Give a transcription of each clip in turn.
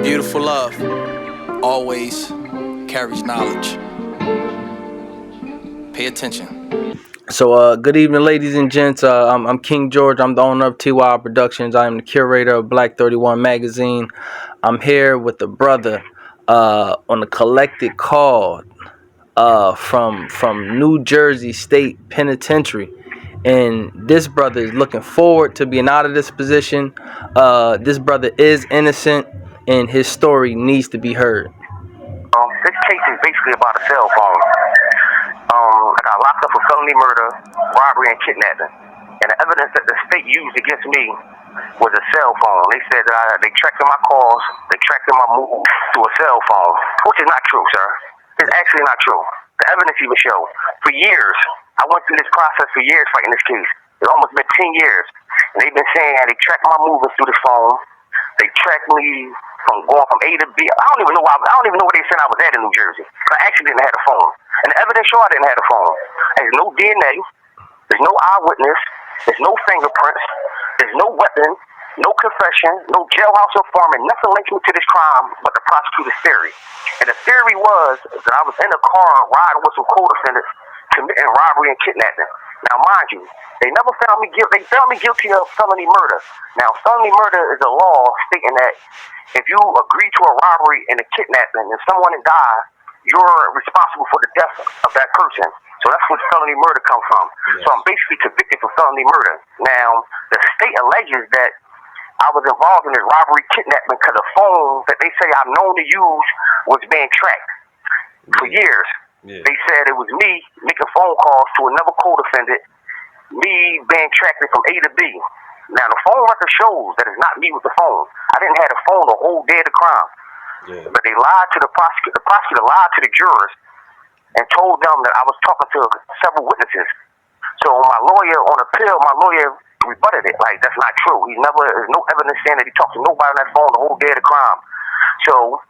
Beautiful love always carries knowledge. Pay attention. So, good evening, ladies and gents. I'm King George. I'm the owner of T.Y.I Productions. I am the curator of Black 31 magazine. I'm here with a brother on a collected call from New Jersey State Penitentiary. And this brother is looking forward to being out of this position. This brother is innocent, and his story needs to be heard. This case is basically about a cell phone. I got locked up for felony murder, robbery, and kidnapping. And the evidence that the state used against me was a cell phone. They said that they tracked my calls, they tracked my moves through a cell phone, which is not true, sir. It's actually not true. The evidence even show. For years, I went through this process for years fighting this case. It's almost been 10 years. And they've been saying they tracked my movements through the phone. They tracked me from going from A to B. I don't even know where they said I was at in New Jersey. I actually didn't have a phone. And the evidence show I didn't have a phone. There's no DNA. There's no eyewitness. There's no fingerprints. There's no weapon. No confession. No jailhouse informant. Nothing linked me to this crime but the prosecutor's theory. And the theory was that I was in a car riding with some co-defendants committing robbery and kidnapping. Now, mind you, they never found me guilty. They found me guilty of felony murder. Now, felony murder is a law stating that if you agree to a robbery and a kidnapping and someone dies, you're responsible for the death of that person. So that's where felony murder comes from. Yes. So I'm basically convicted for felony murder. Now, the state alleges that I was involved in this robbery kidnapping because the phone that they say I'm known to use was being tracked for years. Yeah. They said it was me making phone calls to another co-defendant, me being tracked from A to B. Now, the phone record shows that it's not me with the phone. I didn't have the phone the whole day of the crime. Yeah. But they lied to the prosecutor. The prosecutor lied to the jurors and told them that I was talking to several witnesses. So my lawyer on appeal, my lawyer rebutted it. Like, that's not true. There's no evidence saying that he talked to nobody on that phone the whole day of the crime. So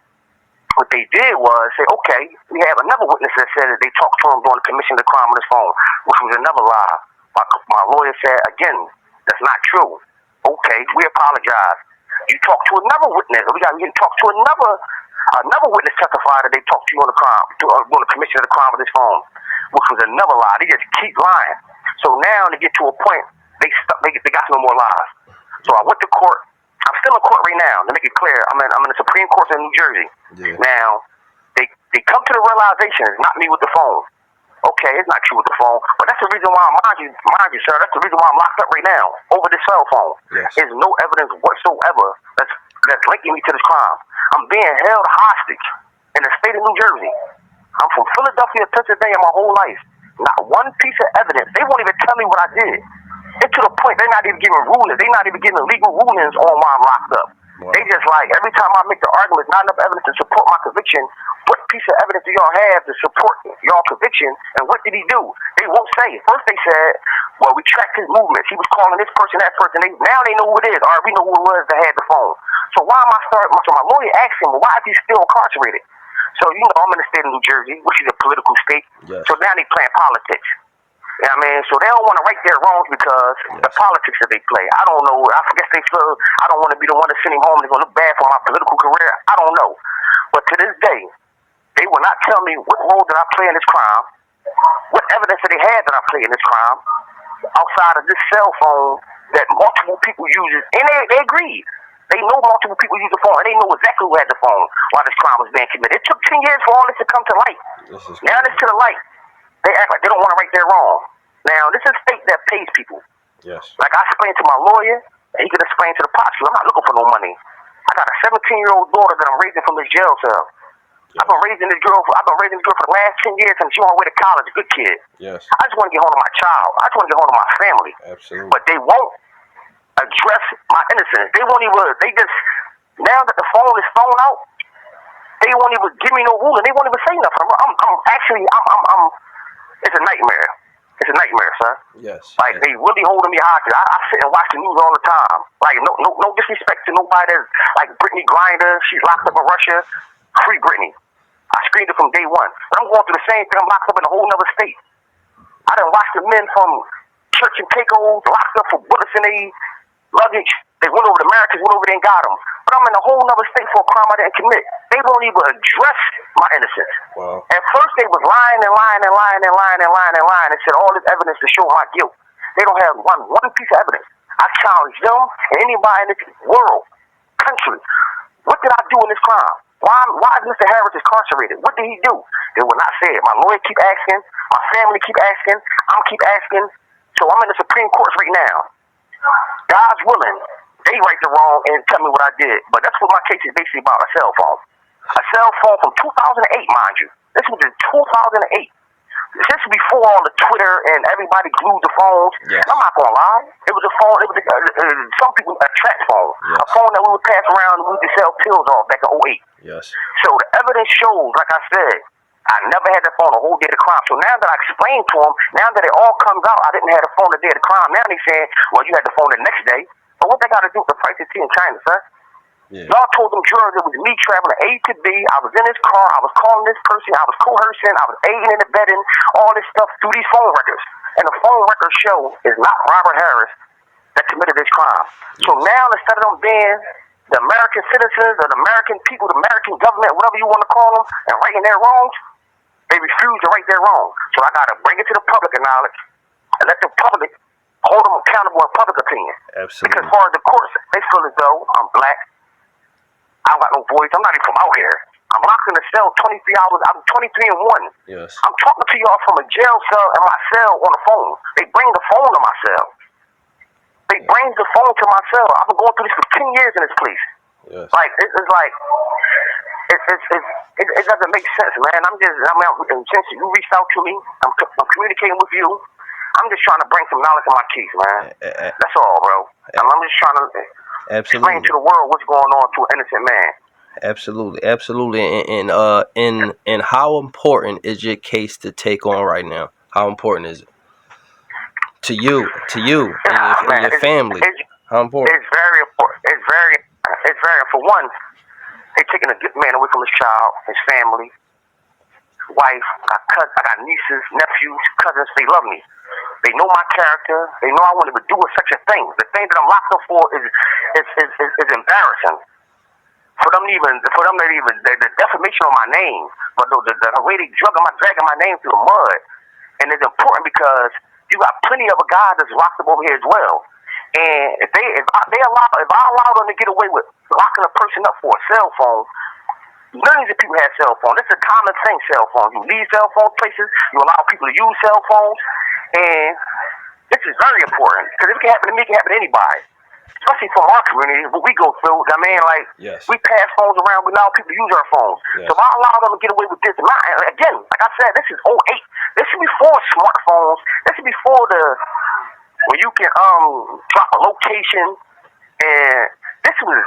what they did was say, okay, we have another witness that said that they talked to him during the commission of the crime on his phone, which was another lie. My lawyer said, again, that's not true. Okay, we apologize. You talked to another witness. We talked to another witness testified that they talked to you on the crime, during the commission of the crime on his phone, which was another lie. They just keep lying. So now to get to a point, they got no more lies. So I went to court. I'm still in court right now. To make it clear, I'm in the Supreme Court in New Jersey. Yeah. Now they come to the realization it's not me with the phone. Okay, it's not you with the phone, but that's the reason why, mind you, sir, that's the reason why I'm locked up right now over this cell phone. Yes. There's no evidence whatsoever that's linking me to this crime. I'm being held hostage in the state of New Jersey. I'm from Philadelphia, Pennsylvania, my whole life. Not one piece of evidence. They won't even tell me what I did. It's to the point they're not even giving rulings. They're not even giving legal rulings on why I'm locked up. Wow. They just like, every time I make the argument, not enough evidence to support my conviction. What piece of evidence do y'all have to support y'all conviction? And what did he do? They won't say. First they said, well, we tracked his movements. He was calling this person, that person. Now they know who it is. All right, we know who it was that had the phone. So why am I starting? So my lawyer asked him, well, why is he still incarcerated? So, I'm in the state of New Jersey, which is a political state. Yes. So now they playing politics. You know what I mean? So they don't want to right their wrongs because the politics that they play. I don't know. I guess they feel I don't want to be the one to send him home. They're going to look bad for my political career. I don't know. But to this day, they will not tell me what role did I play in this crime, what evidence that they had that I played in this crime, outside of this cell phone that multiple people use. And they agreed. They know multiple people use the phone, and they know exactly who had the phone while this crime was being committed. It took 10 years for all this to come to light. Now it's to the light. They act like they don't want to right their wrong. Now, this is a state that pays people. Yes. Like I explained to my lawyer, and he could explain to the prosecutor, I'm not looking for no money. I got a 17-year-old daughter that I'm raising from this jail cell. Yes. I've been raising this girl for the last 10 years since she on her way to college, a good kid. Yes. I just want to get home to my child. I just want to get home to my family. Absolutely. But they won't address my innocence. They won't even, now that the phone is thrown out, they won't even give me no ruling. They won't even say nothing. It's a nightmare. It's a nightmare, son. Yes. Like, they really holding me hostage. I sit and watch the news all the time. Like, no disrespect to nobody that's like Brittany Grinder. She's locked up in Russia. Free Brittany. I screamed it from day one. But I'm going through the same thing. I'm locked up in a whole nother state. I done watched the men from Church and Pecos locked up for bullets in their luggage. They went over, the Americans went over there and got them. But I'm in a whole nother state for a crime I didn't commit. They won't even address my innocence. Wow. At first they was lying and said all this evidence to show my guilt. They don't have one piece of evidence. I challenge them and anybody in this world, country. What did I do in this crime? Why is Mr. Harris incarcerated? What did he do? They will not say it. My lawyer keep asking. My family keep asking. I'm keep asking. So I'm in the Supreme Court right now. God's willing, they right the wrong and tell me what I did. But that's what my case is basically about, a cell phone. A cell phone from 2008, mind you. This was in 2008. This is before all the Twitter and everybody glued the phones. Yes. I'm not going to lie. It was a phone, it was some people, a track phone. Yes. A phone that we would pass around and we would sell pills off back in '08. Yes. So the evidence shows, like I said, I never had that phone the whole day of the crime. So now that I explained to them, now that it all comes out, I didn't have the phone the day of the crime. Now they saying, well, you had the phone the next day. But what they got to do with the price of tea in China, sir? Yeah. Y'all told them jurors it was me traveling A to B. I was in this car. I was calling this person. I was coercing. I was aiding and abetting all this stuff through these phone records. And the phone records show is not Robert Harris that committed this crime. Yes. So now instead of them being the American citizens or the American people, the American government, whatever you want to call them, and righting their wrongs, they refuse to right their wrong. So I got to bring it to the public knowledge and let the public hold them accountable in public opinion. Absolutely. Because as far as the courts, they feel as though I'm black. I don't got no voice. I'm not even from out here. I'm locked in a cell 23 hours. I'm 23 and 1. Yes. I'm talking to y'all from a jail cell and my cell on the phone. They bring the phone to my cell. They bring the phone to my cell. I've been going through this for 10 years in this place. Yes. Like, it's like, it doesn't make sense, man. I'm out, since you reached out to me, I'm communicating with you. I'm just trying to bring some knowledge to my case, man. That's all, bro. I'm just trying to explain to the world what's going on to an innocent man. Absolutely. And how important is your case to take on right now? How important is it to you, and your family? How important? It's very important. It's very. For one, they're taking a good man away from his child, his family, wife. I got nieces, nephews, cousins. They love me. They know my character. They know I wouldn't even do such a thing. The thing that I'm locked up for is embarrassing. For them to even the defamation on my name, but the way they dragging my name through the mud, and it's important because you got plenty of guys that's locked up over here as well. And if I allow them to get away with locking a person up for a cell phone, millions of people have cell phones. It's a common thing, cell phones. You leave cell phone places, you allow people to use cell phones, and this is very important because if it can happen to me, it can happen to anybody. Especially from our community, what we go through. I mean, like, yes. We pass phones around, we allow people to use our phones. Yes. So if I allow them to get away with this, again, like I said, this is '08. This is before smartphones. This is before when you can drop a location, and this was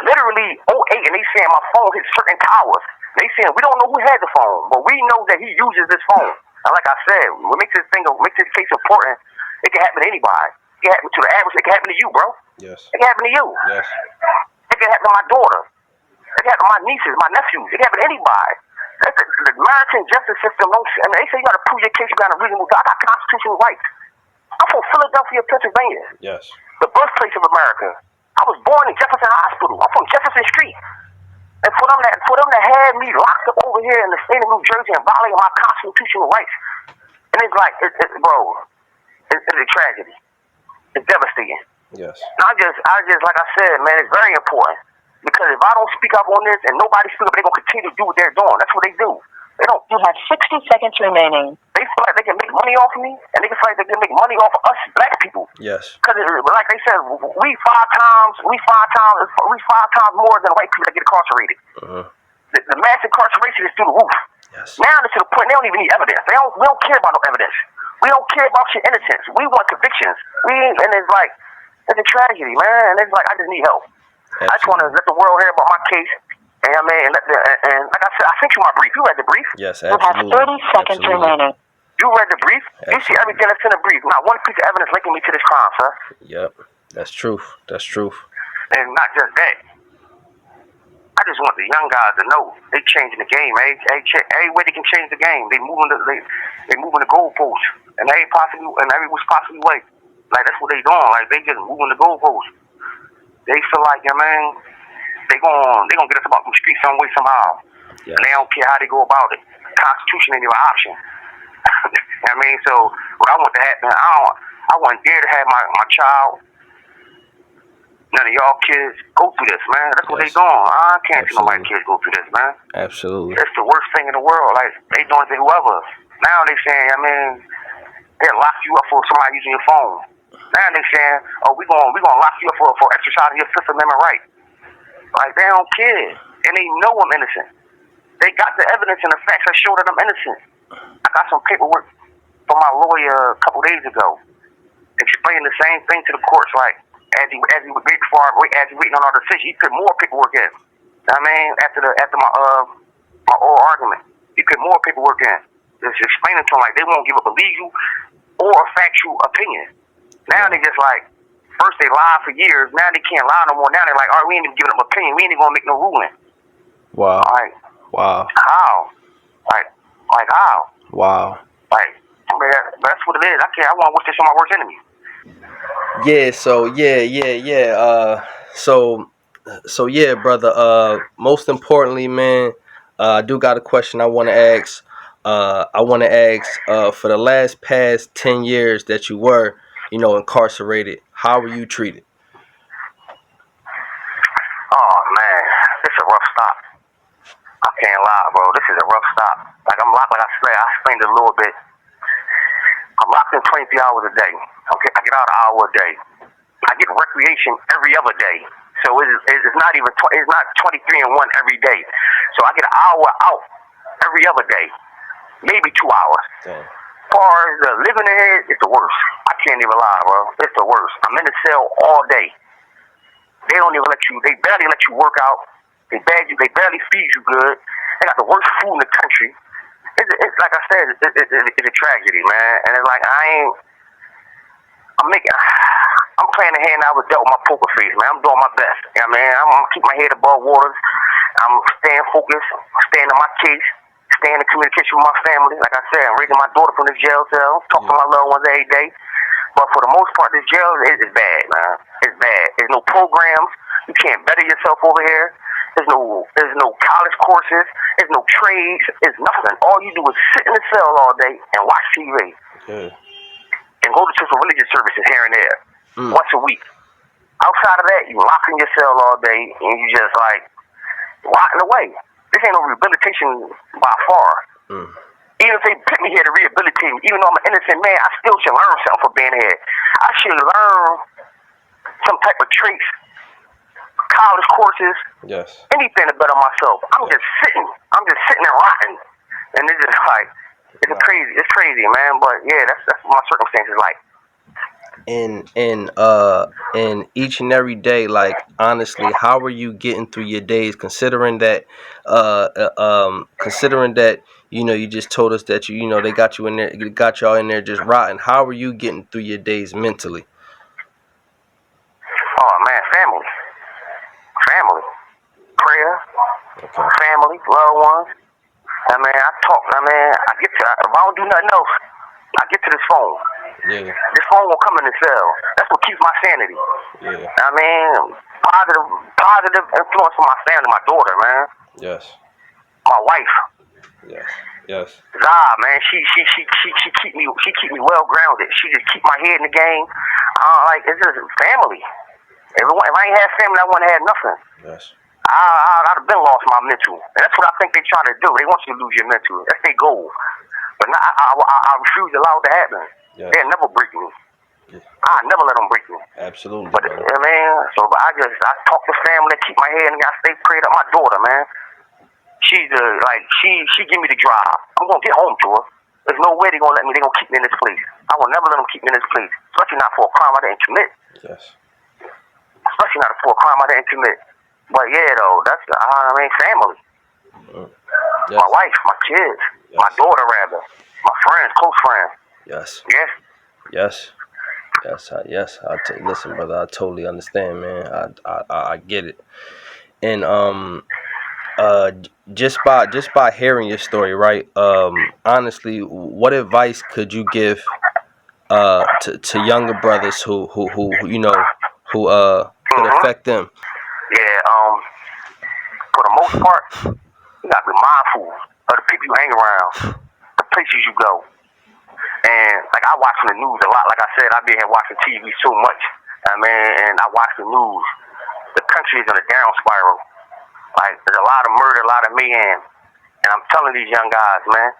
literally '08, and they saying my phone hit certain towers. They saying we don't know who had the phone, but we know that he uses this phone. And like I said, what makes this case important, it can happen to anybody. It can happen to the average. It can happen to you, bro. Yes. It can happen to you. Yes. It can happen to my daughter. It can happen to my nieces, my nephews. It can happen to anybody. That's the American justice system. They say you got to prove your case. You got a reasonable doubt. I got constitutional rights. I'm from Philadelphia, Pennsylvania. Yes. The birthplace of America. I was born in Jefferson Hospital. I'm from Jefferson Street. And for them to have me locked up over here in the state of New Jersey and violating my constitutional rights, and it's like, bro, it's a tragedy. It's devastating. Yes. And I just, like I said, man, it's very important. Because if I don't speak up on this and nobody speaks up, they're going to continue to do what they're doing. That's what they do. They don't. You have 60 seconds remaining. They feel like they can make money off of me, and they feel like they can make money off of us black people. Yes. Because, like they said, we five times more than white people that get incarcerated. Uh-huh. The mass incarceration is through the roof. Yes. Now it's to the point they don't even need evidence. We don't care about no evidence. We don't care about your innocence. We want convictions. And it's like, it's a tragedy, man. And it's like, I just need help. Absolutely. I just want to let the world hear about my case. And I mean, and like I said, I sent you my brief. You read the brief? Yes, You absolutely. have 30 seconds remaining. You read the brief? Absolutely. You see everything that's in the brief. Not one piece of evidence linking me to this crime, sir. Yep. That's truth. That's truth. And not just that. I just want the young guys to know they changing the game. Every way they can change the game. They moving the goalposts in every possible way. Like that's what they doing. Like they just moving the goalposts. they feel like, you know, man, they gonna get us about the streets some way somehow. Yes. And they don't care how they go about it. Constitution ain't even an option. You know what I mean? So what I want to happen, I wouldn't dare to have my child, none of y'all kids go through this, man. That's what they doing. I can't see nobody kids go through this, man. Absolutely. It's the worst thing in the world. Like, they doing it to whoever. Now they saying, I mean, they'll lock you up for somebody using your phone. Now they saying, oh, we gonna lock you up for exercising your Fifth Amendment right. Like, they don't care. And they know I'm innocent. They got the evidence and the facts that show that I'm innocent. I got some paperwork from my lawyer a couple days ago explaining the same thing to the courts, like, as he waiting on our decision, he put more paperwork in. I mean, after my oral argument, he put more paperwork in. Just explaining to them like they won't give up a legal or a factual opinion. Now they just like, first they lied for years, now they can't lie no more. Now they're like, all right, we ain't even giving up an opinion, we ain't even gonna make no ruling. Wow. Like, wow. How? Like how? Wow. Like, man, that's what it is. I want to wish this on my worst enemy. Yeah, so yeah, brother. Most importantly, man, I do got a question I want to ask. For the past 10 years that you were, incarcerated, how were you treated? Oh man, this is a rough stop. I can't lie, bro. This is a rough stop. Like I'm locked, like I said, I explained it a little bit. I'm locked in 23 hours a day. Okay, I get out an hour a day. I get recreation every other day. So it's not even it's not 23 and 1 every day. So I get an hour out every other day, maybe 2 hours. Damn. As far as the living in here, it's the worst. I can't even lie, bro. It's the worst. I'm in the cell all day. They don't even they barely let you work out. They barely feed you good. They got the worst food in the country. It's like I said, it's a tragedy, man. And it's like I'm playing the hand I was dealt with my poker face, man. I'm doing my best. You know what I mean? I'm keep my head above water. I'm staying focused, staying on my case, staying in communication with my family. Like I said, I'm raising my daughter from the jail cell, talk to my loved ones every day. But for the most part, this jail is bad, man. It's bad. There's no programs. You can't better yourself over here. There's no college courses. There's no trades. There's nothing. All you do is sit in the cell all day and watch TV. Yeah. And go to some religious services here and there. Once a week. Outside of that, you lock in your cell all day and you just like rotting away. This ain't no rehabilitation by far. Even if they put me here to rehabilitate me, even though I'm an innocent man, I still should learn something for being here. I should learn some type of traits, college courses, anything to better myself. I'm just sitting and rotting. And it's just like, it's crazy, man. But yeah, that's what my circumstances like. In each and every day, like honestly, how are you getting through your days, considering that you just told us that they got you in there, got y'all in there just rotting. How are you getting through your days mentally? Oh man, family, prayer, family, loved ones. I get to, if I don't do nothing else, I get to this phone. Yeah. This phone will come in the cell. That's what keeps my sanity. Yeah. Positive influence on my family, my daughter, man. Yes. My wife. Yes. Man, she keep me well grounded. She just keep my head in the game. It's just family. If I ain't had family, I wouldn't have nothing. Yes. I'd have been lost my mental. And that's what I think they try to do. They want you to lose your mental. That's their goal. But I refuse to allow it to happen. Yes. They'll never break me. Yes. I never let them break me. Absolutely. But man, so I talk to family, keep my head, and I stay prayed up. My daughter, man, she give me the drive. I'm gonna get home to her. There's no way they're gonna keep me in this place. I will never let them keep me in this place, especially not for a crime I didn't commit. Yes. Especially not for a crime I didn't commit. But yeah, though, that's family. Yes. My wife, my kids, my daughter rather, my friends, close friends. Yes. Yes. Listen, brother, I totally understand, man. I get it. And just by hearing your story, right? Honestly, what advice could you give to younger brothers who could affect them. Yeah, for the most part, you gotta be mindful of the people you hang around, the places you go. And like I watch the news a lot. Like I said, I've been here watching TV so much. And I watch the news. The country is on a down spiral. Like there's a lot of murder, a lot of mayhem. And I'm telling these young guys, man,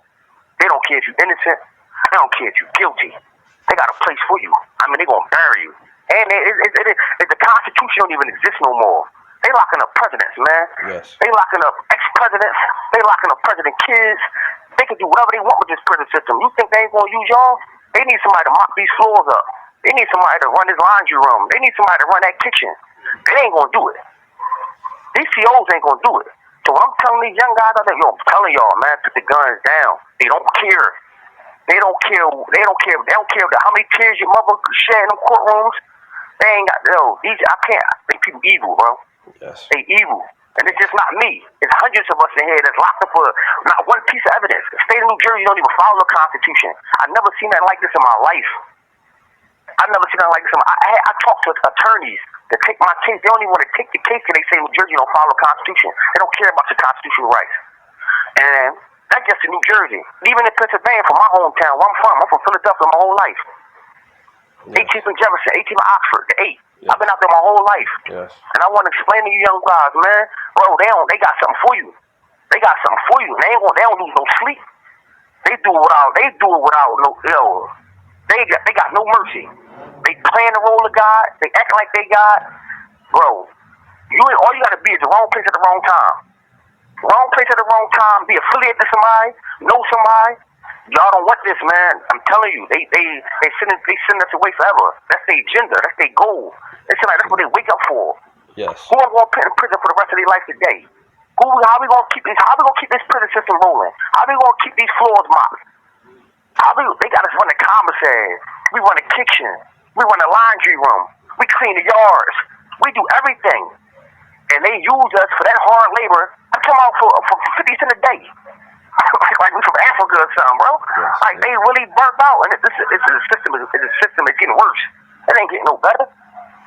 they don't care if you're innocent. They don't care if you're guilty. They got a place for you. I mean, they gonna bury you. And the Constitution don't even exist no more. They locking up presidents, man. Yes. They locking up ex-presidents. They locking up president kids. They can do whatever they want with this prison system. You think they ain't gonna use y'all? They need somebody to mop these floors up. They need somebody to run this laundry room. They need somebody to run that kitchen. They ain't gonna do it. These COs ain't gonna do it. So what I'm telling these young guys out there, I'm telling y'all, man, put the guns down. They don't care. They don't care. They don't care. They don't care how many tears your mother shed in them courtrooms. They ain't got I can't. These people evil, bro. Yes. They evil. And it's just not me. It's hundreds of us in here that's locked up for not one piece of evidence. The state of New Jersey don't even follow the Constitution. I've never seen that like this in my life. I've never seen that like this. I talked to attorneys that take my case. They don't even want to take the case because they say New Jersey don't follow the Constitution. They don't care about your constitutional rights. And that's just in New Jersey. Even in Pennsylvania, from my hometown, where I'm from Philadelphia my whole life. Yes. 18th and Jefferson, 18th and Oxford, the 8. Yes. I've been out there my whole life. Yes. And I want to explain to you young guys, man, bro, they got something for you. They got something for you. They don't lose no sleep. They do it without no, they got no mercy. They playing the role of God. They acting like they God. Bro, all you gotta be is the wrong place at the wrong time. Wrong place at the wrong time. Be affiliated to somebody. Know somebody. Y'all don't want this, man. I'm telling you, they send us away forever. That's their agenda. That's their goal. It's like that's what they wake up for. Yes. Who are going to put in prison for the rest of their life today? How we gonna keep this prison system rolling? How we gonna keep these floors mopped? They got us run the commissary. We run the kitchen. We run the laundry room. We clean the yards. We do everything. And they use us for that hard labor. I come out for 50 cents a day. like we from Africa or something, bro. Yes, like they really burnt out, and the system is getting worse. It ain't getting no better.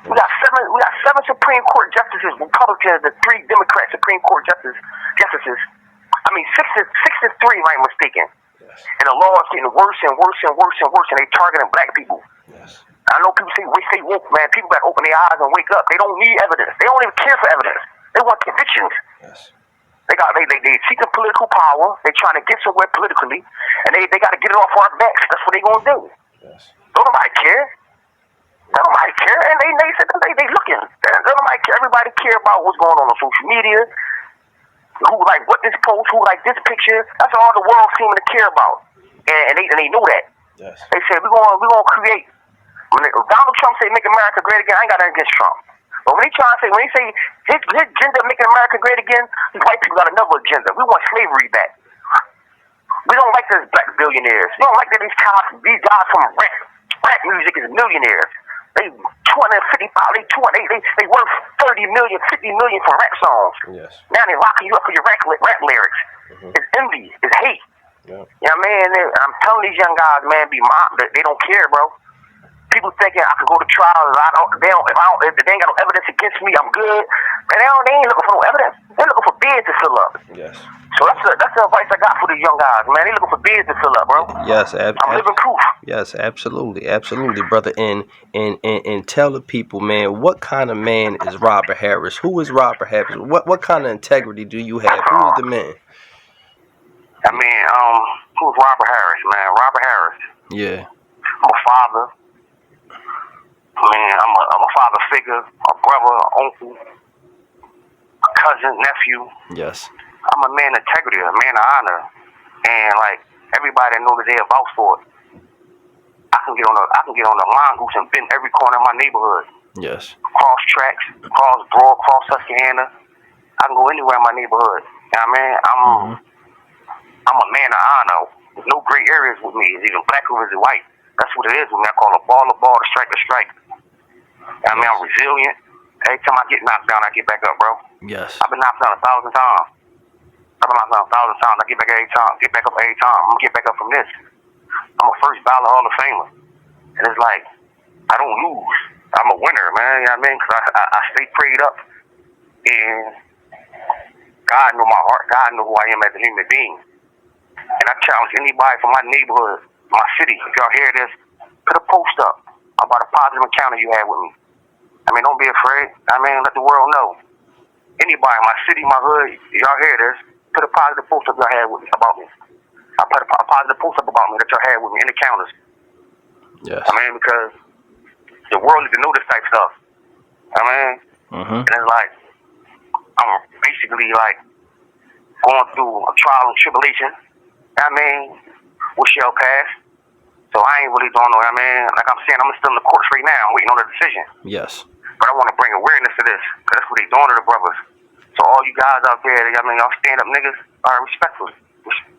We got seven Supreme Court justices, Republicans, the 3 Democrat Supreme Court justices. I mean, 6 to 3, if I'm mistaken. Yes. And the law is getting worse and worse and worse and worse, and they targeting black people. Yes. I know people say we stay woke, man. People got to open their eyes and wake up. They don't need evidence. They don't even care for evidence. They want convictions. Yes. They seeking political power. They trying to get somewhere politically, and they got to get it off our backs. That's what they gonna do. Yes. Don't nobody care. Don't nobody care, and they looking. Don't nobody care. Everybody care about what's going on social media. Who like what this post? Who like this picture? That's all the world seeming to care about, and they know that. Yes. They said we're gonna create. When Donald Trump say "Make America Great Again," I ain't got nothing against Trump. But when they say his agenda "Making America Great Again," these white people got another agenda. We want slavery back. We don't like these black billionaires. We don't like that these guys from rap music is millionaires. They 250,000. They worth 30 million, 50 million for rap songs. Yes. Now they locking you up for your rap lyrics. Mm-hmm. It's envy. It's hate. Yeah. You know what I mean? I'm telling these young guys, man, they don't care, bro. People thinking I can go to trial. If they ain't got no evidence against me, I'm good. And they ain't looking for no evidence. They're looking for bids to fill up. Yes. So that's the advice I got for these young guys, man. They looking for bids to fill up, bro. Yes, I'm living proof. Yes, absolutely, brother. And tell the people, man, what kind of man is Robert Harris? Who is Robert Harris? What kind of integrity do you have? Who is the man? I mean, who's Robert Harris, man? Robert Harris. Yeah. I'm a father. Man, I'm a father figure, a brother, an uncle, a cousin, nephew. Yes. I'm a man of integrity, a man of honor, and like everybody that knows that they're vouch for it. I can get on the mongoose and bend every corner of my neighborhood. Yes. Cross tracks, cross Broad, cross Susquehanna. I can go anywhere in my neighborhood. You know what I mean? I'm a man of honor. There's no gray areas with me. It's either black or is it white. That's what it is with me. I call a ball, to strike a strike. I mean, I'm resilient. Every time I get knocked down, I get back up, bro. Yes. I've been knocked down 1,000 times. I get back every time. Get back up every time. I'm gonna get back up from this. I'm a first ballot Hall of Famer. And it's like, I don't lose. I'm a winner, man. You know what I mean? Because I stay prayed up, and God know my heart. God know who I am as a human being. And I challenge anybody from my neighborhood, my city, if y'all hear this, put a post up about a positive encounter you had with me. I mean, don't be afraid. I mean, let the world know. Anybody, my city, my hood, y'all hear this, put a positive post up y'all had with me, about me. I put a positive post up about me that y'all had with me in the encounters. Yes. I mean, because the world needs to know this type stuff. I mean, and it's like, I'm basically like going through a trial and tribulation. I mean, which shall pass. So I ain't really don't know. I mean, like I'm saying, I'm still in the courts right now, waiting on the decision. Yes. But I want to bring awareness to this, because that's what they doing to the brothers. So all you guys out there, I mean, y'all stand up niggas are respectful,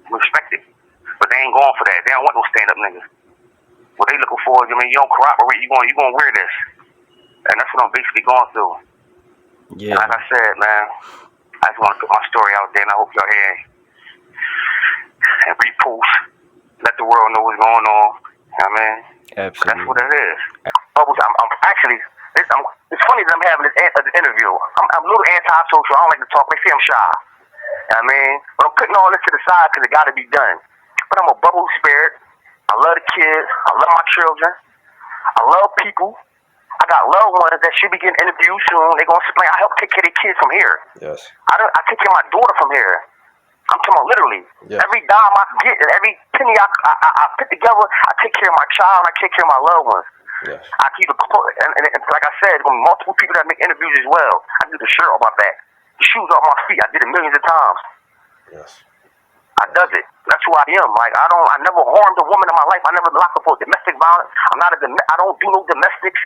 respected. But they ain't going for that. They don't want no stand up niggas. What they looking for is, I mean, you don't corroborate, you gonna wear this. And that's what I'm basically going through. Yeah. And like I said, man, I just want to put my story out there, and I hope y'all hear it. And repost, let the world know what's going on. You know what I mean? Absolutely. That's what it is. Bubbles, I'm actually, it's funny that I'm having this interview. I'm a little antisocial. I don't like to talk. They say I'm shy. You know what I mean? But I'm putting all this to the side because it got to be done. But I'm a bubble spirit. I love the kids. I love my children. I love people. I got loved ones that should be getting interviewed soon. They're going to explain. I help take care of the kids from here. Yes. I take care of my daughter from here. I'm talking about literally. Yes. Every dime I get and every penny I put together, I take care of my child and I take care of my loved ones. Yes. I keep it, and like I said, multiple people that make interviews as well. I do the shirt on my back, the shoes on my feet. I did it millions of times. Yes. I does it. That's who I am. Like I never harmed a woman in my life. I never locked up for domestic violence. I don't do no domestics.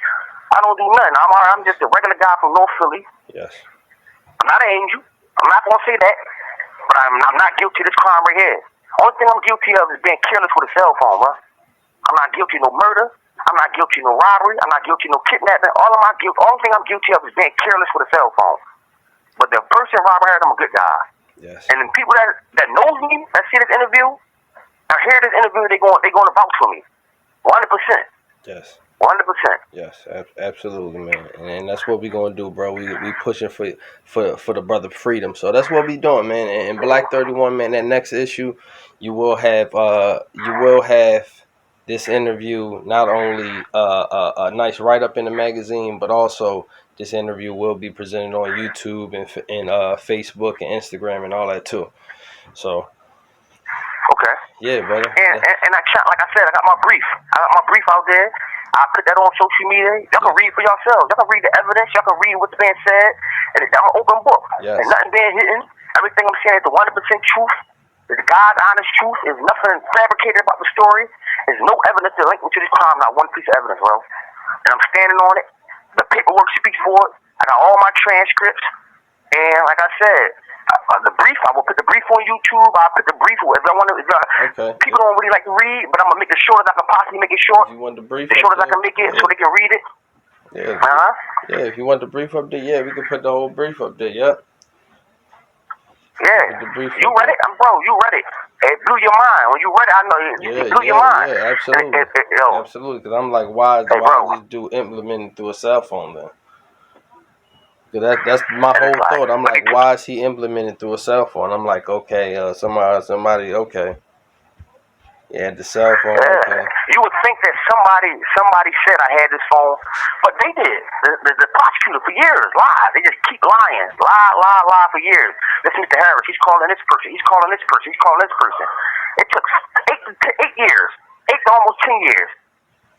I don't do nothing. I'm just a regular guy from North Philly. Yes. I'm not an angel. I'm not gonna say that, but I'm not guilty of this crime right here. Only thing I'm guilty of is being careless with a cell phone, bro. I'm not guilty of no murder. I'm not guilty of no robbery. I'm not guilty of no kidnapping. Only thing I'm guilty of is being careless with a cell phone. But the person Robert Harris, I'm a good guy. Yes. And the people that knows me, that see this interview, I hear this interview, they going to vouch for me. 100%. Yes. 100%. Yes, absolutely, man, and that's what we gonna do, bro. We pushing for the brother freedom, so that's what we doing, man. And Black 31, man, that next issue, you will have this interview, not only a nice write up in the magazine, but also this interview will be presented on YouTube and Facebook and Instagram and all that too. So. Okay. Yeah, brother. And like I said, I got my brief. Out there. I put that on social media. Y'all can read for yourselves. Y'all can read the evidence. Y'all can read what's being said. And I'm an open book. Yes. And nothing being hidden. Everything I'm saying is the 100% truth. It's God's honest truth. There's nothing fabricated about the story. There's no evidence to link me to this crime. Not one piece of evidence, bro. And I'm standing on it. The paperwork speaks for it. I got all my transcripts. And like I said, the brief, I will put the brief on YouTube. I'll put the brief, if I want to, okay. People don't really like to read, but I'm going to make it short as I can possibly make it short. If you want the brief as short as I can make it, so they can read it. Yeah. Yeah, if you want the brief up there, yeah, we can put the whole brief up there, yeah. Yeah. You read it? Bro, you read it. It blew your mind. When you read it, I know it blew your mind. Yeah, absolutely. Absolutely, because I'm like, why is this dude implementing through a cell phone then? Because that's my whole thought. I'm like, why is he implementing through a cell phone? I'm like, okay, somebody, okay. Yeah, the cell phone, okay. You would think that somebody said I had this phone, but they did. The prosecutor for years lied. They just keep lying. Lie for years. Listen to Mr. Harris. He's calling this person. He's calling this person. He's calling this person. It took 8 years, 8 to almost 10 years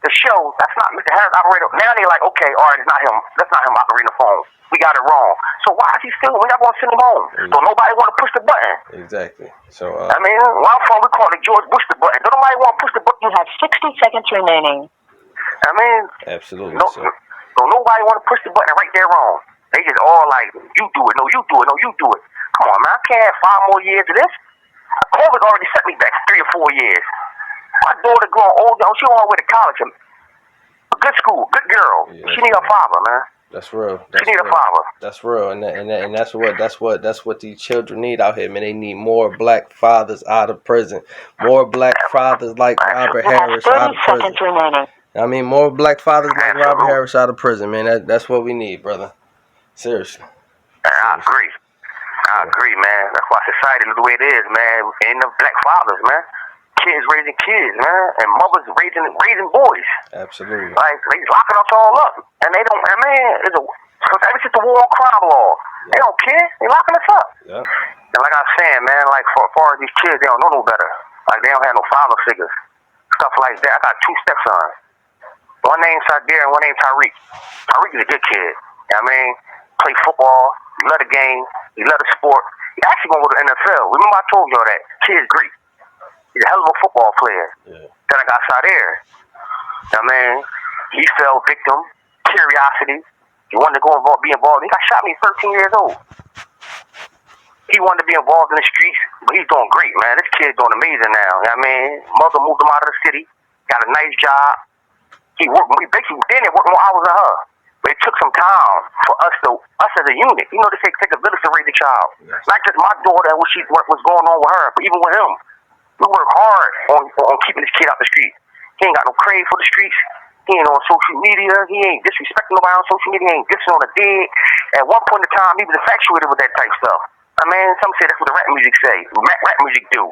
to show that's not Mr. Harris operator. Now they're like, okay, all right, it's not him. That's not him operating the phone. We got it wrong. So why is he still? We're not going to send him home. So nobody want to push the button. Exactly. So I mean, one phone we call it George Bush the button. Don't nobody want to push the button. You have 60 seconds remaining. I mean, absolutely. So nobody want to push the button right there wrong. They just all like, you do it. No, you do it. No, you do it. Come on, man. I can't have 5 more years of this. COVID already set me back 3 or 4 years. My daughter growing older. She on her way to college. A good school, good girl. Yeah, she need her father, man. That's real. She need a father. That's real, and that's what these children need out here, man. They need more black fathers out of prison, more black fathers like Robert Harris out of prison. I mean, more black fathers like Robert Absolutely. Harris out of prison, man. That's what we need, brother. Seriously. I agree. I agree, man. That's why society is the way it is, man. Ain't enough black fathers, man. Kids raising kids, man, and mothers raising boys. Absolutely. Like they locking us all up, and they don't. And man, ever since the war on crime law, they don't care. They locking us up. Yeah. And like I was saying, man, like for as far as these kids, they don't know no better. Like they don't have no father figures, stuff like that. I got 2 stepsons. One named Sadir and one named Tyreek. Tyreek is a good kid. You know what I mean, play football. He love the game. He love the sport. He actually gonna go to the NFL. Remember I told y'all that kid's great. He's a hell of a football player. Yeah. Then I got Sadir. You know what I mean, he fell victim, curiosity. He wanted to be involved. He got shot when he was 13 years old. He wanted to be involved in the streets, but he's doing great, man. This kid's doing amazing now. You know what I mean, mother moved him out of the city, got a nice job. He basically didn't work more hours than her. But it took some time for us as a unit. You know, they take a village to raise a child. Yes. Not just my daughter and what's going on with her, but even with him. We work hard on keeping this kid out the street. He ain't got no crave for the streets. He ain't on social media. He ain't disrespecting nobody on social media. He ain't dissing on the dead. At one point in time, he was infatuated with that type stuff. I mean, some say that's what the rap music say. Rap music do.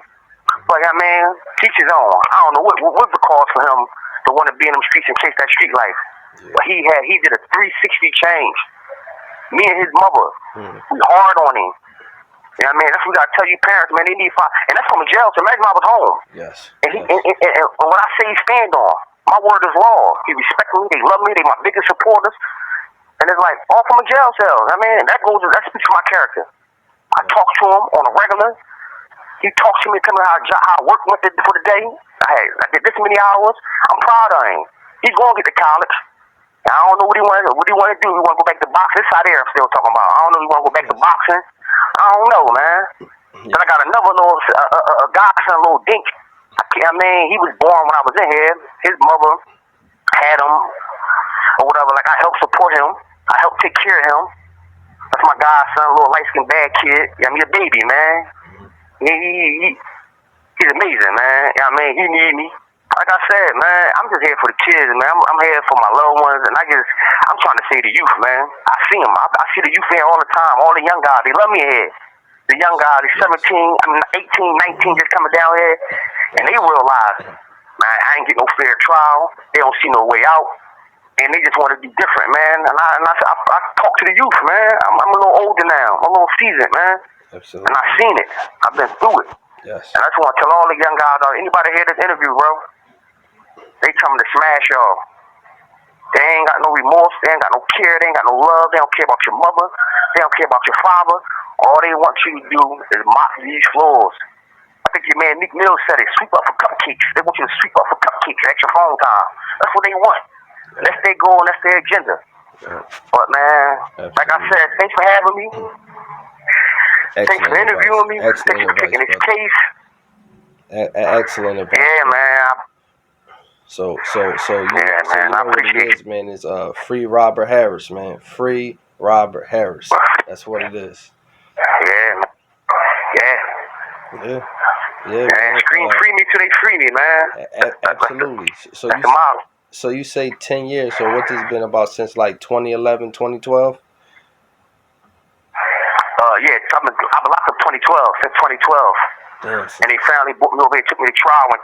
But I mean, teach his own. I don't know what was the cause for him to want to be in them streets and chase that street life. Yeah. But he did a 360 change. Me and his mother, we hard on him. You know what I mean? That's what we gotta tell you parents, man. They need and that's from jail. So imagine I was home. Yes. And what I say he stand on, my word is law. He respect me. They love me. They my biggest supporters. And it's like all from a jail cell. I mean, that speaks to my character. I talk to him on a regular. He talks to me, tell me how I work with it for the day. I did this many hours. I'm proud of him. He's going to get to college. I don't know what he want to do. He want to go back to boxing. This side there I'm still talking about. I don't know if he want to go back to boxing. I don't know, man. Yeah. Then I got another little godson, little dink. I mean, he was born when I was in here. His mother had him or whatever. Like, I helped support him. I helped take care of him. That's my godson, little light-skinned bad kid. I mean, a baby, man. He's amazing, man. You know what I mean? He need me. Like I said, man, I'm just here for the kids, man. I'm here for my loved ones, and I'm trying to say to youth, man. I see them. I see the youth here all the time. All the young guys, they love me here. The young guys, they're 17, 18, 19, just coming down here, and they realize, man, I ain't get no fair trial. They don't see no way out, and they just want to be different, man. And I talk to the youth, man. I'm a little older now. I'm a little seasoned, man. Absolutely. And I've seen it. I've been through it. Yes. And I just want to tell all the young guys, anybody hear this interview, bro, they coming to smash y'all. They ain't got no remorse. They ain't got no care. They ain't got no love. They don't care about your mother. They don't care about your father. All they want you to do is mop these floors. I think your man Nick Mills said it. Sweep up for cupcakes. They want you to sweep up for cupcakes at your phone time. That's what they want. Yeah. That's their goal and that's their agenda. Yeah. But man, absolutely. Like I said, thanks for having me. Excellent thanks for interviewing me. Excellent thanks for taking this case. Excellent advice. Yeah, man. So you know what it is, man. It's free Robert Harris, man. Free Robert Harris. That's what it is. Yeah, man. Yeah, man. Free me till they free me, man. Absolutely. So you say 10 years. So what this been about since like 2011, 2012? Yeah, I've been locked up 2012, since 2012. Damn. And they finally booked me over here, took me to trial in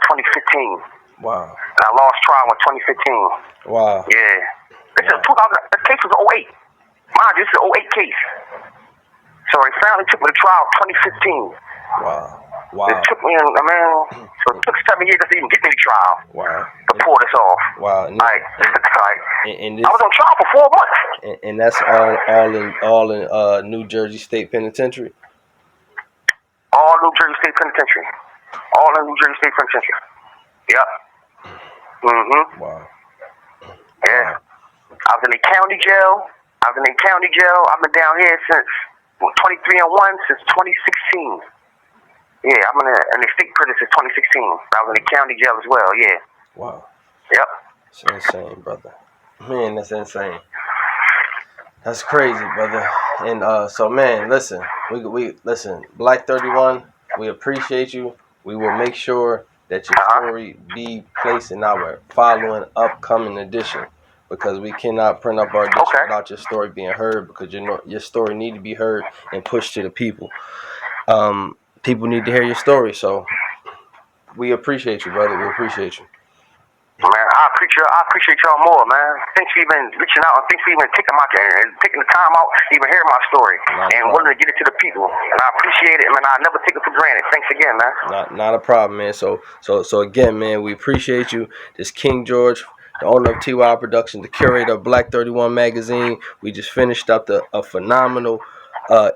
2015. Wow. And I lost trial in 2015. Wow. Yeah. This case was 08. Mind you, this is an 08 case. So they finally took me to trial in 2015. Wow. It took me, so it took 7 years to even get me to trial. Wow. To pull this off. Wow. And I was on trial for 4 months. And that's all in New Jersey State Penitentiary? All New Jersey State Penitentiary. All in New Jersey State Penitentiary. Yep. Wow. Yeah. Wow. I was in the county jail. I've been down here since 23 and 1 since 2016. Yeah, I'm in the state prison since 2016. I was in the county jail as well. Yeah. Wow. Yep. It's insane, brother. Man, that's insane. That's crazy, brother. And so, man, listen. We listen. Black 31. We appreciate you. We will make sure that your story be placed in our following upcoming edition, because we cannot print up our edition without your story being heard, because your story need to be heard and pushed to the people. People need to hear your story, so we appreciate you, brother. We appreciate you. Man, I appreciate y'all more, man. Thanks for even reaching out, and thanks for even taking the time out to even hear my story and willing to get it to the people. And I appreciate it, man. I never take it for granted. Thanks again, man. Not a problem, man. So again, man, we appreciate you. This King George, the owner of T.Y.I Productions, the curator of Black 31 magazine. We just finished up a phenomenal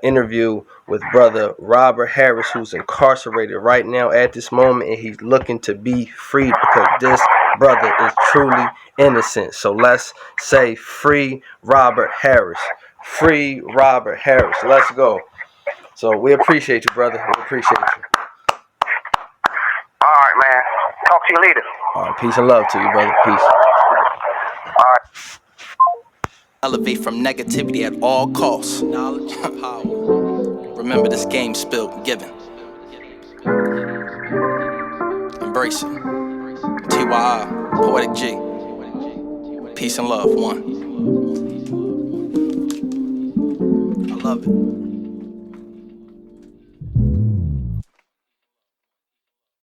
interview with brother Robert Harris, who's incarcerated right now at this moment, and he's looking to be freed, because this brother is truly innocent. So let's say free Robert Harris. Free Robert Harris. Let's go. So we appreciate you, brother. We appreciate you. All right, man. Talk to you later. All right, peace and love to you, brother. Peace. All right. Elevate from negativity at all costs. Knowledge and power. Remember, this game spilled given. Embrace it. T.Y.I, Poetic G. Peace and love, one. I love it.